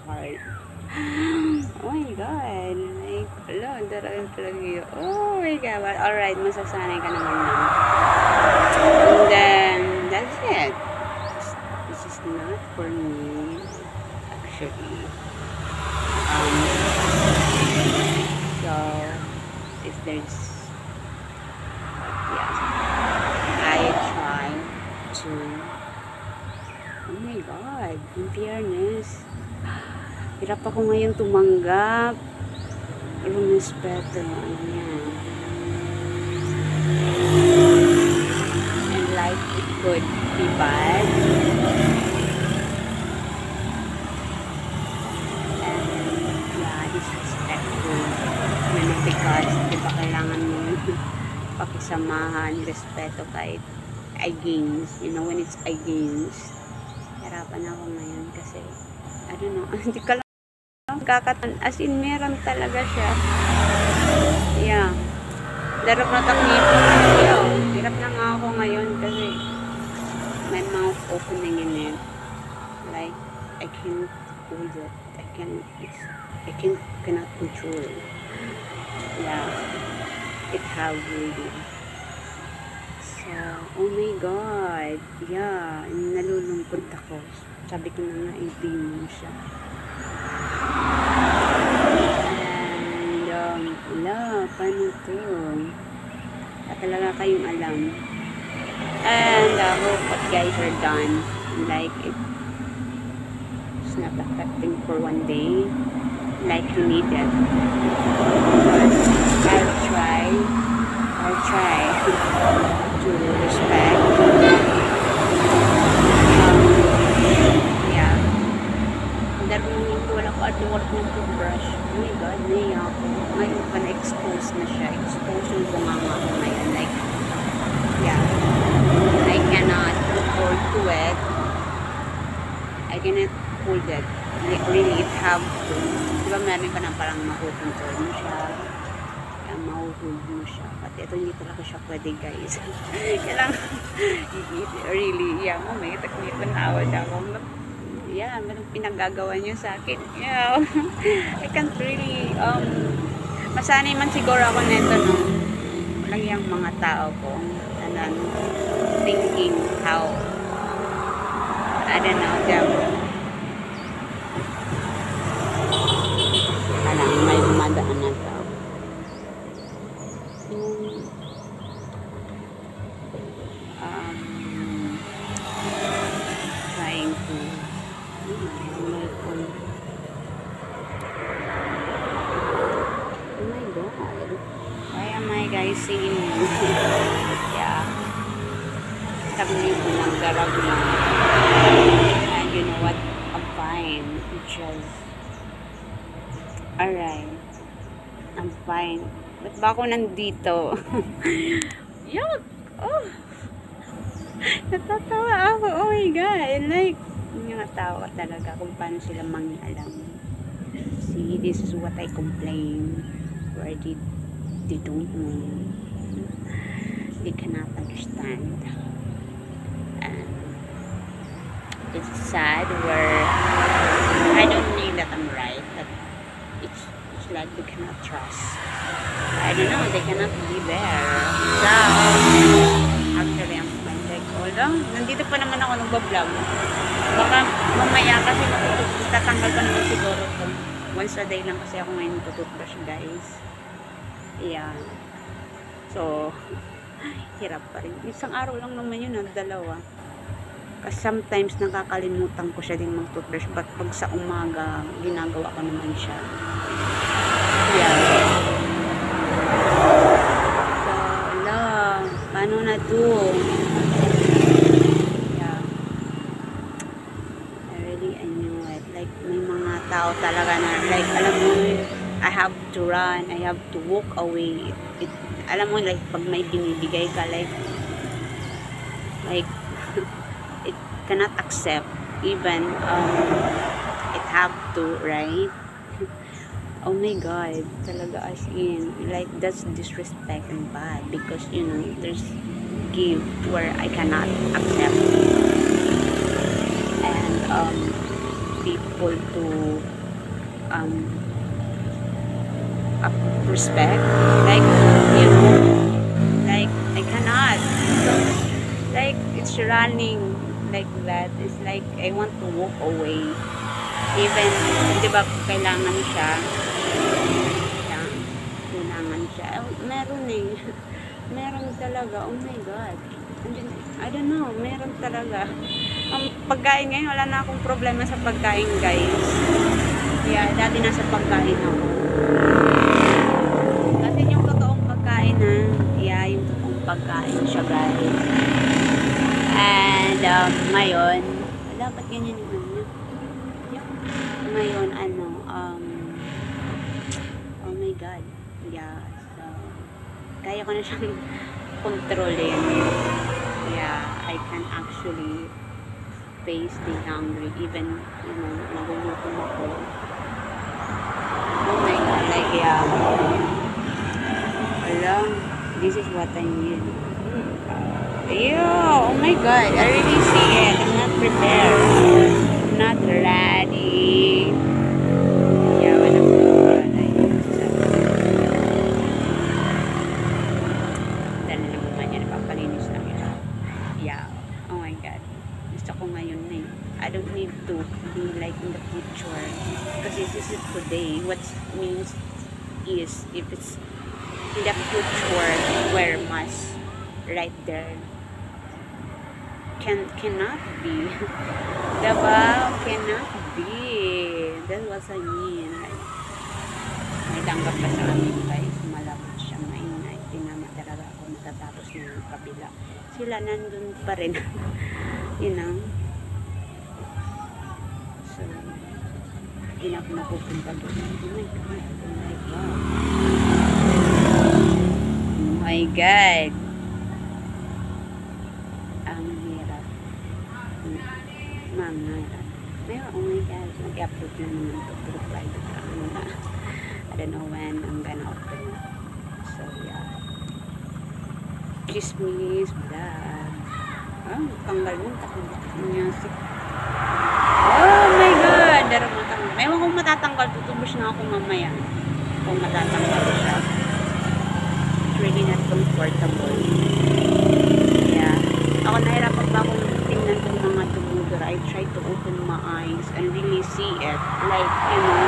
Hard. Oh my god. Like, ala, talaga yun. Oh my god. But alright, masasanay ka naman na. And then, that's it. This is not for me. Actually. So, if there's, yeah, I try to, oh my god, in fairness, hirap ako ngayon tumanggap. Rumispeto, yan. And like, it could be bad. And, yeah, disrespectful. Because, di ba kailangan mo pakisamahan, respeto kahit against, you know, when it's against. Hirapan ako ngayon kasi, I don't know, hindi ka lang as in, meron talaga siya. Yeah. Darap na taknipon. Hirap na nga ako ngayon kasi my mouth opening in it. Like, I can't hold it. I cannot control it. Yeah. It have really. So, oh my god. Yeah. Nalulungkot ako. Sabi ko na nga, hindi mo siya. And, wala, paano to? Talaga kayong alam. And, I hope what guys are done. Like, it's not affecting for one day. Like you need it. I'll try to respect. Yeah. Darungan ko wala ko adward ng toothbrush. Oh my god, naiya ako. Ngayon pa na-expose na siya. Expose yung bunganga ko ngayon. Like, yeah. I cannot hold to it. I cannot hold it. Like, really, it have to. Diba meron ka na parang mahukontrol mo siya. Mahuhold mo siya. Pati ito hindi talaga siya pwede, guys. Kailangan, really, yeah, may taknipan na awa siya ako. Yeah, anong pinagagawa niyo sa akin? Yeah, I can't really, masanay man siguro ako nito, no? Walang yung mga tao ko, and then, thinking how, I don't know, alam, may dumadaan na tao. Trying to, oh my god, why am I guys seeing you? Yeah, sabi ko nagdarag na, and you know what, I'm fine, just alright, I'm fine. Ba't ba ako nandito? Yuck! Oh! Natatawa ako. Oh my god! Like, natawa talaga kung paano sila mangialam. See, this is what I complain. Where they don't know. They cannot understand. And it's sad where I don't think that I'm right. But it's like they cannot trust. I don't know, they cannot be there. So, actually, I'm fine. Like, nandito pa naman ako nagbablog. Baka mamaya kasi tatanggal ko naman siguro ito. Once a day lang kasi ako ngayon tututbrush, guys. Yeah. So, hirap pa rin. Isang araw lang naman yun, dalawa. Kasi sometimes nakakalimutan ko siya din mag-toothbrush. But pag sa umaga, ginagawa ko naman siya. Yeah. So, ala, paano na to? Yeah. I knew it. Like, may mga tao talaga na, like, alam mo, I have to run, I have to walk away. Alam mo, like, pag may binibigay ka, like, it cannot accept. Even, it have to, right? Oh my god, talaga as in, like, that's disrespect and bad because, you know, there's gift where I cannot accept. And, people to um, respect, like, you know, like I cannot, like it's running like that. It's like I want to walk away, even di ba kailangan siya, kailangan siya. Meron eh. Meron talaga. Oh my god, I don't know, meron talaga. Ang pagkain ngayon, wala na akong problema sa pagkain, guys. Yeah, dati nasa pagkain ako. Dati yung totoong pagkain na, yeah, yung totoong pagkain siya, guys. And ngayon, dapat ganyan yung ano. Ngayon, ano, oh my god, yeah, so kaya ko na siyang kontrolin. Yeah, I can actually face the hungry, even, you know, nagugutom ako. Oh my god, like, yeah, alam, this is what I need. Yeah, oh my god, I really see it. I'm not prepared, I'm not ready. Yeah, when I'm I don't need to be like in the future, because this is today. What means is, if it's in the future, wear mask right there. Cannot be. Diba? Cannot be. That's what I mean. May tanggap pa sa amin, guys. Malapit siya, maingay. Tinama talaga ako matatapos na yung kabila. Sila nandun pa rin. You know? So, hindi na ako napupunta doon. Oh my god. Oh my god. Ang hirap. Mangarap. Pero, oh my god. Mag-upload na naman ito. Pero private ako na. I don't know when I'm gonna open it. So, yeah. Chismis, vlog. Ah, tanggal mo. Music. Oh my god! Darang matanggal. Ewan kung matatanggal. Tutubos na ako mamaya. Kung matatanggal siya. It's really not comfortable. Yeah. Ako nahirapan pa akong tingnan itong mga tumudur. I try to open my eyes and really see it. Like, you know,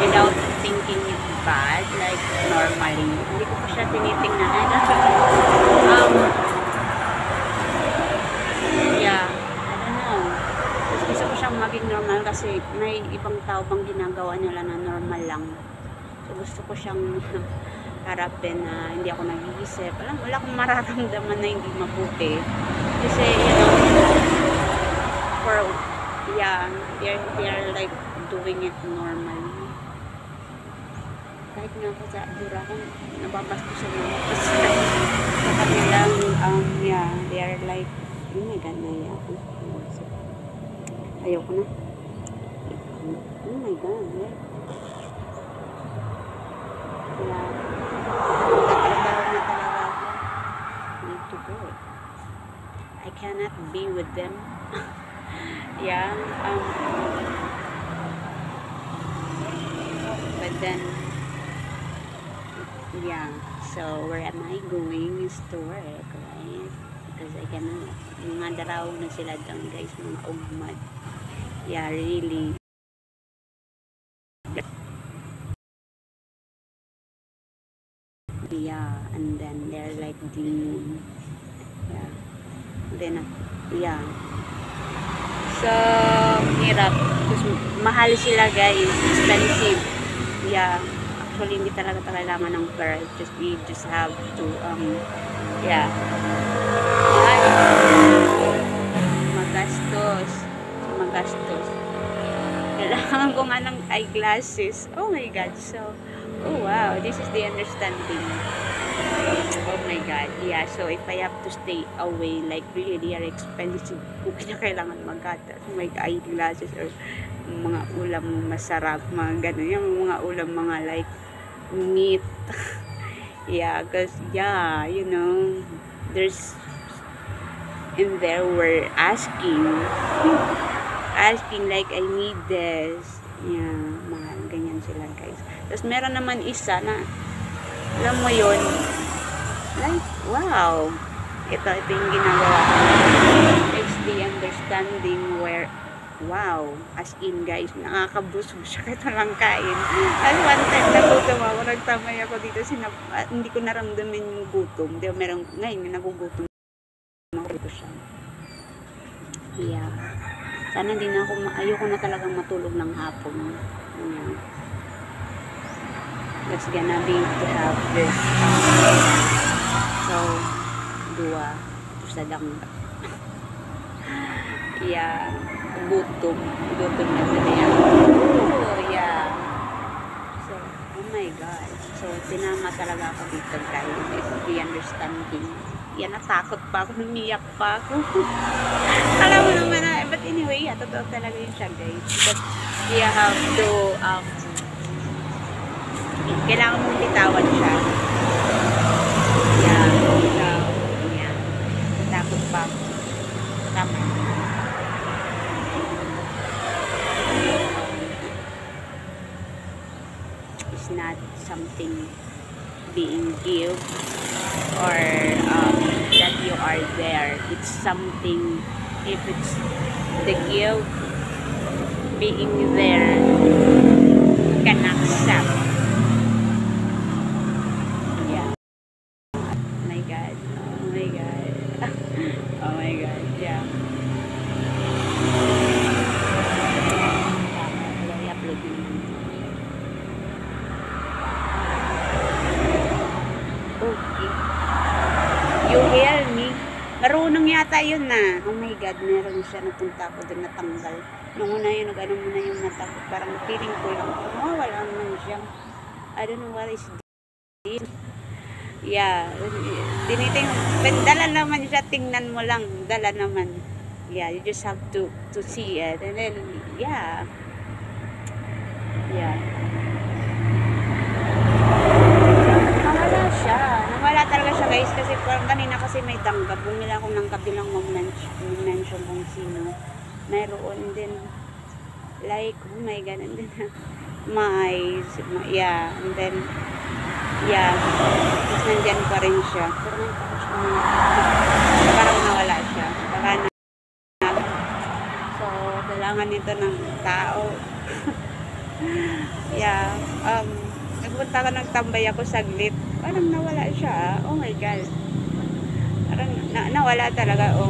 without thinking it's bad. Like, normally. Hindi ko pa siya tinitingnan. Yeah. Gusto ko siyang maging normal kasi may ibang tao bang ginagawa nila na normal lang. So gusto ko siyang harapin na hindi ako nag-iisip. Wala akong mararamdaman na hindi mabuti. Kasi, you know, they're like doing it normally. Kahit nga ako sa dura ko, nababasto sa mga sa kanilang, yeah, they are like, oh my god, naiya ako. Ayoko na. Oh my god, yeah. Kaya, nagtatrabaho na talaga ako. Need to go. I cannot be with them. Yeah, but then, yeah, so where am I going is to work, right? Because I cannot, mga daraw na sila dyan, guys, mga ugmad. Yeah, really. Yeah, and then they're like demon. Yeah. Then, yeah. So, hirap. Kasi mahal sila, guys. Expensive. Yeah. Actually, hindi talaga kailangan ng pera. You just have to, yeah. Magastos. Kailangan ko nga ng eyeglasses. Oh my god. So, oh wow. This is the understanding. Oh my god. Yeah. So, if I have to stay away, like really, they are expensive. Kung kailangan magatas, may eyeglasses or mga ulam masarap, mga ganun. Yung mga ulam, mga like meat. Yeah. Because, yeah, you know, there's in there we're asking asking like, I need this. Yeah, mahal. Ganyan sila, guys. Tapos, meron naman isa na, alam mo yun, like, wow. Ito yung ginagawa ko. It's the understanding where, wow, as in, guys, nakakabusog siya kahit walang kain. At one time, nagutom ako, nagtamay ako dito, hindi ko naramdaman yung gutom. Di ba, ngayon, nagugutom ako dito siya. Yeah. Sana din ayoko na talagang matulog ng hapon. Yeah. That's gonna be to have this. So, dua. Sa dangga. Yeah. Gutom na sila. Oh, yeah. So, oh my God. So, tinama talaga ako dito, guys. It's the understanding. Yan, natakot pa ako, numiyak pa ako. Alam mo naman na, but anyway, yeah, totoo talaga yun siya, guys. Because you have to, kailangan mong bitawan siya. Yeah, so, yeah. Natakot pa ako. Tama. It's not something being give or that you are there. It's something, if it's the give, being there can accept. Yeah. Oh my God. Oh my God. Oh my God. Yeah. I-upload mo naman. Okay. You hear me? Marunong yata yun na. Oh my God, meron siya. Napunta ako din, natanggal. Nung una yun, nag-ano mo na yung mata ko. Parang feeling ko lang. Oh, wala naman siya. I don't know what is this. Yeah. Tiniting. Dala naman siya. Tingnan mo lang. Dala naman. Yeah, you just have to see it. And then, yeah. Yeah. Nawala talaga siya, guys, kasi parang kanina kasi may tanggap. Bumila ako ng kabilang mention kung sino. Mayroon din. Like, oh my God, and then, yeah, and then, yeah, tapos nandyan pa rin siya. Parang nawala siya. Baka na. So, kailangan nito ng tao. Yeah, nagpunta ka, nagtambay ako saglit. Parang nawala siya. Oh my God. Parang nawala talaga. Oh.